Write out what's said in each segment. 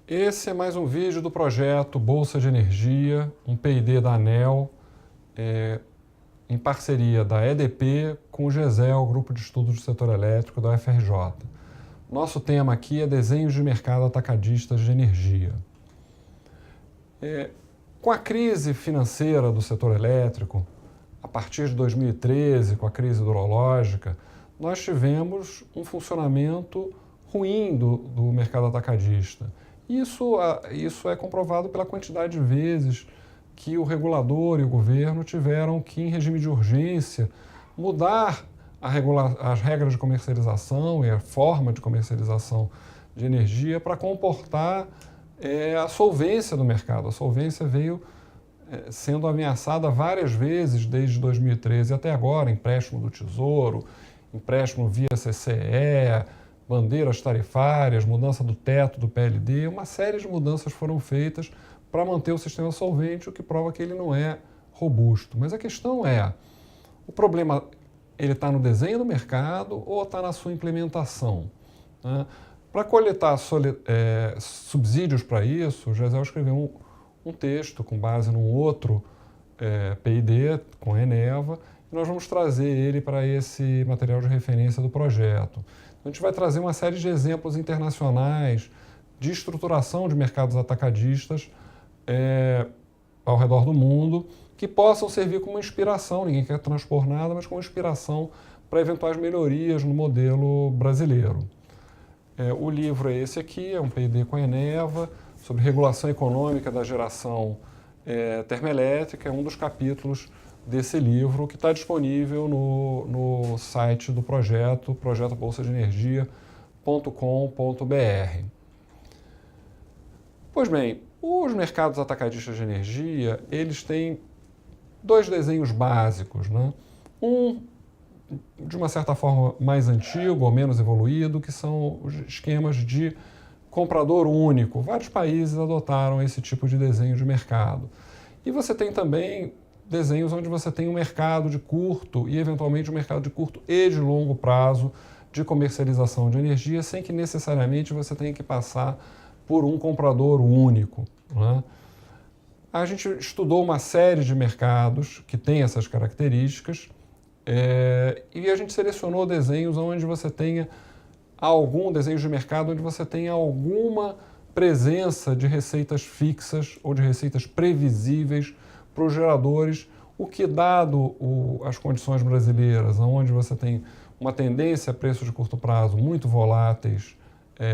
Esse é mais um vídeo do projeto Bolsa de Energia, um P&D da ANEEL, em parceria da EDP com o GESEL, Grupo de Estudos do Setor Elétrico da UFRJ. Nosso tema aqui é desenhos de mercado atacadistas de energia. Com a crise financeira do setor elétrico, a partir de 2013, com a crise hidrológica, nós tivemos um funcionamento ruim do mercado atacadista. Isso é comprovado pela quantidade de vezes que o regulador e o governo tiveram que, em regime de urgência, mudar as regras de comercialização e a forma de comercialização de energia para comportar a solvência do mercado. A solvência veio sendo ameaçada várias vezes desde 2013 até agora, empréstimo do Tesouro, empréstimo via CCE, bandeiras tarifárias, mudança do teto do PLD, uma série de mudanças foram feitas para manter o sistema solvente, o que prova que ele não é robusto. Mas a questão é, o problema ele está no desenho do mercado ou está na sua implementação? Né? Para coletar subsídios para isso, o GESEL escreveu um texto com base num outro P&D, com a Eneva, e nós vamos trazer ele para esse material de referência do projeto. A gente vai trazer uma série de exemplos internacionais de estruturação de mercados atacadistas ao redor do mundo que possam servir como inspiração, ninguém quer transpor nada, mas como inspiração para eventuais melhorias no modelo brasileiro. O livro é esse aqui, é um P&D com a Eneva, sobre regulação econômica da geração termoelétrica, é um dos capítulos desse livro que está disponível no site do projeto, projetobolsadenergia.com.br. Pois bem, os mercados atacadistas de energia, eles têm dois desenhos básicos, né? Um, de uma certa forma, mais antigo ou menos evoluído, que são os esquemas de comprador único. Vários países adotaram esse tipo de desenho de mercado. E você tem também desenhos onde você tem um mercado de curto e, eventualmente, um mercado de curto e de longo prazo de comercialização de energia, sem que necessariamente você tenha que passar por um comprador único, né? A gente estudou uma série de mercados que têm essas características e a gente selecionou desenhos onde você tenha desenho de mercado onde você tenha alguma presença de receitas fixas ou de receitas previsíveis para os geradores, o que, dado as condições brasileiras, onde você tem uma tendência a preços de curto prazo muito voláteis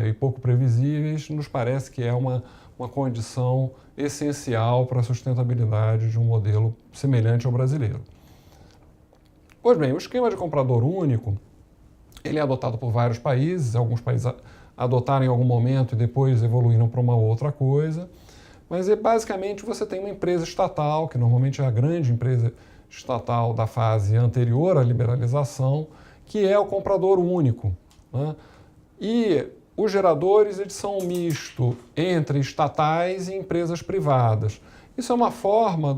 e pouco previsíveis, nos parece que é uma condição essencial para a sustentabilidade de um modelo semelhante ao brasileiro. Pois bem, o esquema de comprador único, ele é adotado por vários países, alguns países adotaram em algum momento e depois evoluíram para uma outra coisa, mas basicamente você tem uma empresa estatal, que normalmente é a grande empresa estatal da fase anterior à liberalização, que é o comprador único, né? E os geradores, eles são um misto entre estatais e empresas privadas. Isso é uma forma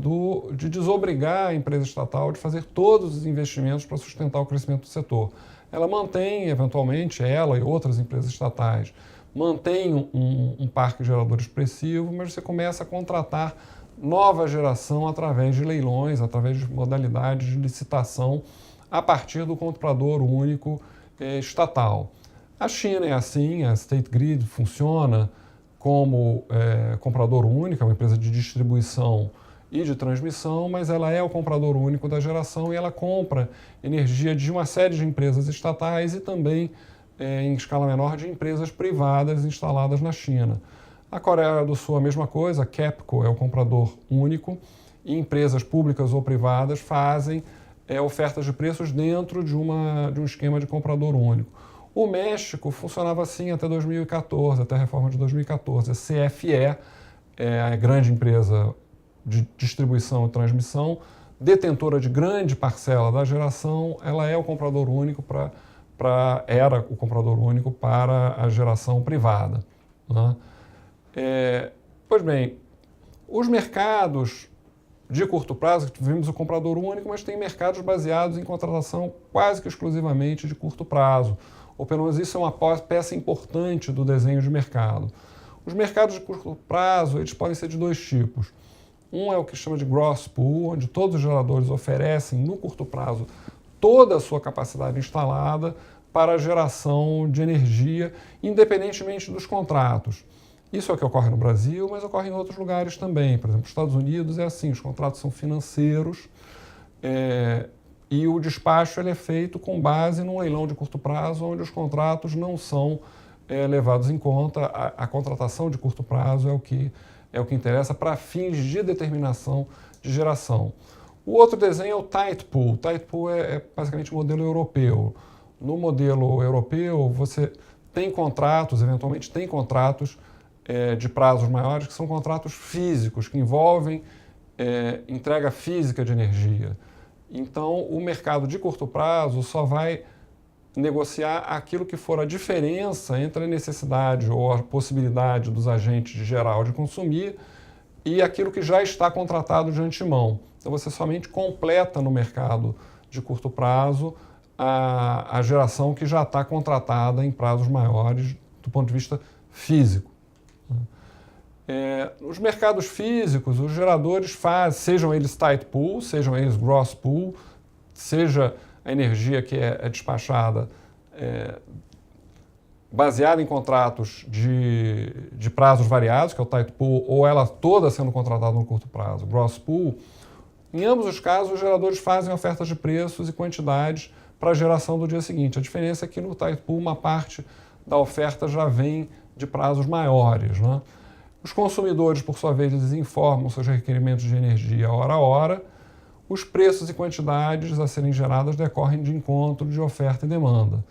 de desobrigar a empresa estatal de fazer todos os investimentos para sustentar o crescimento do setor. Ela mantém, eventualmente, ela e outras empresas estatais, mantém um parque gerador expressivo, mas você começa a contratar nova geração através de leilões, através de modalidades de licitação, a partir do comprador único estatal. A China é assim, a State Grid funciona como comprador único, é uma empresa de distribuição e de transmissão, mas ela é o comprador único da geração e ela compra energia de uma série de empresas estatais e também, em escala menor, de empresas privadas instaladas na China. A Coreia do Sul, a mesma coisa, a KEPCO é o comprador único e empresas públicas ou privadas fazem ofertas de preços dentro de um esquema de comprador único. O México funcionava assim até 2014, até a reforma de 2014. A CFE é a grande empresa de distribuição e transmissão, detentora de grande parcela da geração, ela é o comprador único era o comprador único para a geração privada, né? Pois bem, os mercados de curto prazo, vimos o comprador único, mas tem mercados baseados em contratação quase que exclusivamente de curto prazo, ou pelo menos isso é uma peça importante do desenho de mercado. Os mercados de curto prazo, eles podem ser de dois tipos. Um é o que chama de gross pool, onde todos os geradores oferecem, no curto prazo, toda a sua capacidade instalada para a geração de energia, independentemente dos contratos. Isso é o que ocorre no Brasil, mas ocorre em outros lugares também. Por exemplo, nos Estados Unidos é assim, os contratos são financeiros e o despacho ele é feito com base num leilão de curto prazo, onde os contratos não são levados em conta. A contratação de curto prazo é o que interessa para fins de determinação de geração. O outro desenho é o tight pool. O tight pool é basicamente o modelo europeu. No modelo europeu, você tem contratos, eventualmente tem contratos de prazos maiores, que são contratos físicos, que envolvem entrega física de energia. Então, o mercado de curto prazo só vai negociar aquilo que for a diferença entre a necessidade ou a possibilidade dos agentes de gerar ou de consumir e aquilo que já está contratado de antemão. Então, você somente completa no mercado de curto prazo a geração que já está contratada em prazos maiores do ponto de vista físico. Os mercados físicos, os geradores fazem, sejam eles tight pool, sejam eles gross pool, seja a energia que é despachada baseada em contratos de prazos variados, que é o tight pool, ou ela toda sendo contratada no curto prazo, gross pool. Em ambos os casos, os geradores fazem ofertas de preços e quantidades para a geração do dia seguinte. A diferença é que no tight pool uma parte da oferta já vem de prazos maiores, né? Os consumidores, por sua vez, eles informam seus requerimentos de energia hora a hora. Os preços e quantidades a serem geradas decorrem de encontro de oferta e demanda.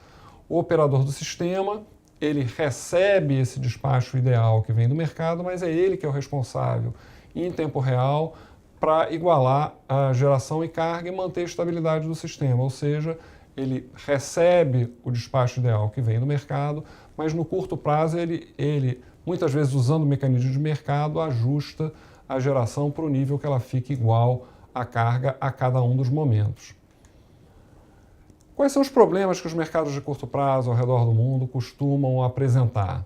O operador do sistema, ele recebe esse despacho ideal que vem do mercado, mas é ele que é o responsável em tempo real para igualar a geração e carga e manter a estabilidade do sistema, ou seja, ele recebe o despacho ideal que vem do mercado, mas no curto prazo ele muitas vezes usando o mecanismo de mercado, ajusta a geração para o nível que ela fique igual à carga a cada um dos momentos. Quais são os problemas que os mercados de curto prazo ao redor do mundo costumam apresentar?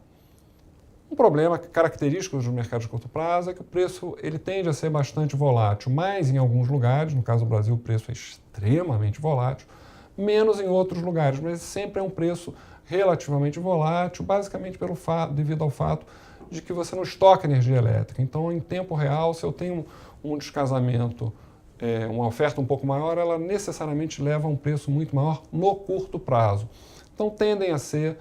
Um problema característico dos mercados de curto prazo é que o preço ele tende a ser bastante volátil, mais em alguns lugares, no caso do Brasil o preço é extremamente volátil, menos em outros lugares, mas sempre é um preço relativamente volátil, basicamente devido ao fato de que você não estoca energia elétrica. Então, em tempo real, se eu tenho um descasamento, uma oferta um pouco maior, ela necessariamente leva a um preço muito maior no curto prazo. Então, tendem a ser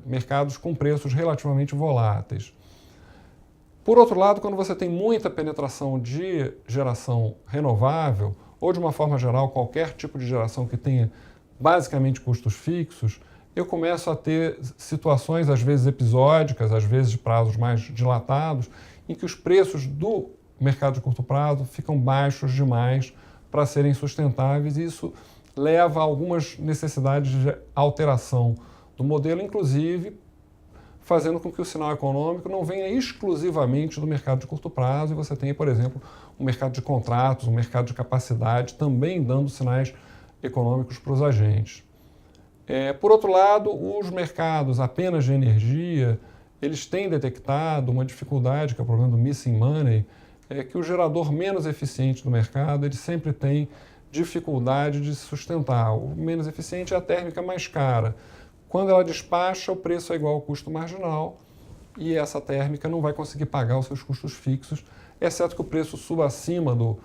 mercados com preços relativamente voláteis. Por outro lado, quando você tem muita penetração de geração renovável, ou de uma forma geral, qualquer tipo de geração que tenha basicamente custos fixos, eu começo a ter situações, às vezes episódicas, às vezes de prazos mais dilatados, em que os preços do mercado de curto prazo ficam baixos demais para serem sustentáveis, e isso leva a algumas necessidades de alteração do modelo, inclusive fazendo com que o sinal econômico não venha exclusivamente do mercado de curto prazo, e você tenha, por exemplo, um mercado de contratos, um mercado de capacidade, também dando sinais econômicos para os agentes. Por outro lado, os mercados apenas de energia, eles têm detectado uma dificuldade, que é o problema do missing money, que o gerador menos eficiente do mercado, ele sempre tem dificuldade de se sustentar. O menos eficiente é a térmica mais cara. Quando ela despacha, o preço é igual ao custo marginal e essa térmica não vai conseguir pagar os seus custos fixos, exceto que o preço suba acima do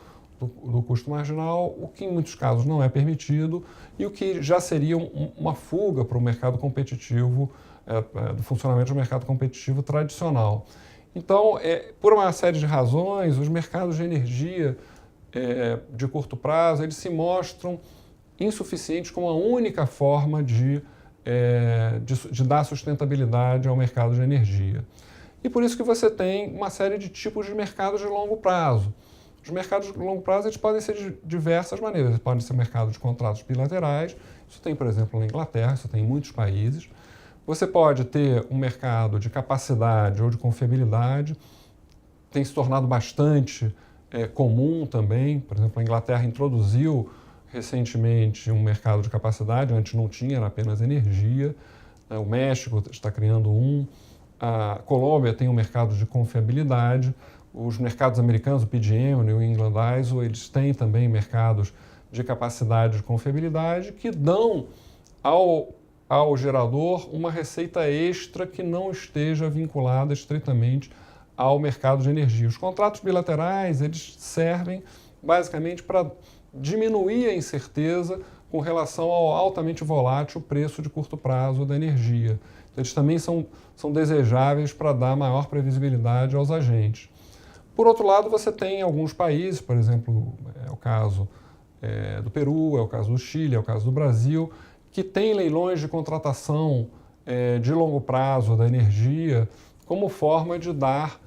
custo marginal, o que em muitos casos não é permitido e o que já seria uma fuga para o mercado competitivo, do funcionamento do mercado competitivo tradicional. Então, por uma série de razões, os mercados de energia de curto prazo, eles se mostram insuficientes como a única forma de dar sustentabilidade ao mercado de energia. E por isso que você tem uma série de tipos de mercados de longo prazo. Os mercados de longo prazo eles podem ser de diversas maneiras. Eles podem ser mercados de contratos bilaterais, isso tem, por exemplo, na Inglaterra, isso tem em muitos países. Você pode ter um mercado de capacidade ou de confiabilidade, tem se tornado bastante comum também. Por exemplo, a Inglaterra introduziu recentemente um mercado de capacidade, antes não tinha, era apenas energia. O México está criando um. A Colômbia tem um mercado de confiabilidade, os mercados americanos, o PJM, o New England ISO, eles têm também mercados de capacidade de confiabilidade que dão ao gerador uma receita extra que não esteja vinculada estritamente ao mercado de energia. Os contratos bilaterais, eles servem basicamente para diminuir a incerteza com relação ao altamente volátil preço de curto prazo da energia. Então, eles também são desejáveis para dar maior previsibilidade aos agentes. Por outro lado, você tem alguns países, por exemplo, é o caso do Peru, é o caso do Chile, é o caso do Brasil, que têm leilões de contratação de longo prazo da energia como forma de dar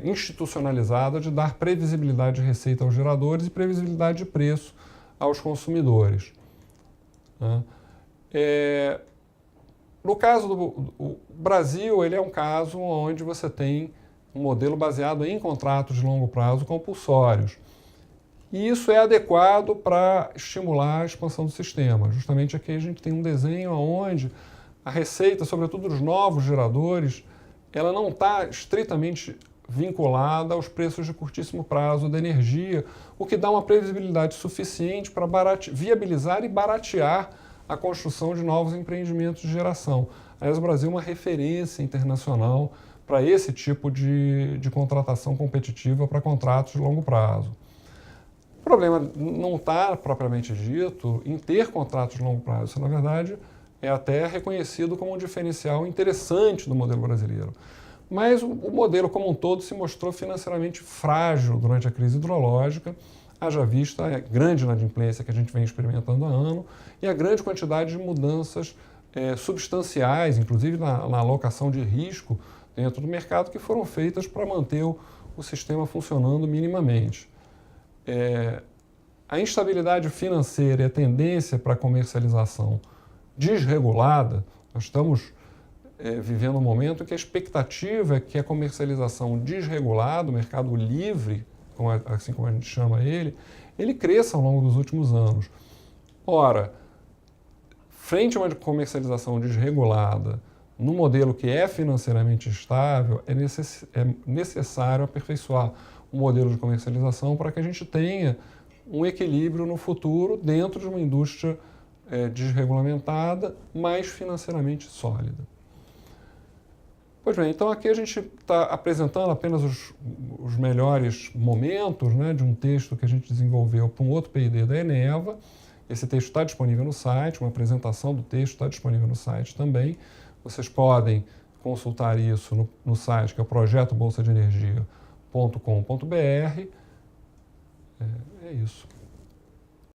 institucionalizada, de dar previsibilidade de receita aos geradores e previsibilidade de preço aos consumidores. Né? No caso do Brasil, ele é um caso onde você tem um modelo baseado em contratos de longo prazo compulsórios. E isso é adequado para estimular a expansão do sistema. Justamente aqui a gente tem um desenho onde a receita, sobretudo dos novos geradores, ela não está estritamente vinculada aos preços de curtíssimo prazo da energia, o que dá uma previsibilidade suficiente para viabilizar e baratear a construção de novos empreendimentos de geração. Aliás, o Brasil é uma referência internacional para esse tipo de contratação competitiva para contratos de longo prazo. O problema não está, propriamente dito, em ter contratos de longo prazo. Isso, na verdade, é até reconhecido como um diferencial interessante do modelo brasileiro. Mas o modelo como um todo se mostrou financeiramente frágil durante a crise hidrológica, haja vista a grande inadimplência que a gente vem experimentando há ano e a grande quantidade de mudanças substanciais, inclusive na alocação de risco dentro do mercado, que foram feitas para manter o sistema funcionando minimamente. A instabilidade financeira e a tendência para a comercialização desregulada, nós estamos vivendo um momento em que a expectativa é que a comercialização desregulada, o mercado livre, assim como a gente chama ele cresça ao longo dos últimos anos. Ora, frente a uma comercialização desregulada, num modelo que é financeiramente estável, é necessário aperfeiçoar o modelo de comercialização para que a gente tenha um equilíbrio no futuro dentro de uma indústria desregulamentada, mas financeiramente sólida. Pois bem, então aqui a gente está apresentando apenas os melhores momentos, né, de um texto que a gente desenvolveu para um outro P&D da Eneva. Esse texto está disponível no site, uma apresentação do texto está disponível no site também. Vocês podem consultar isso no site, que é o projetobolsadenergia.com.br. É isso.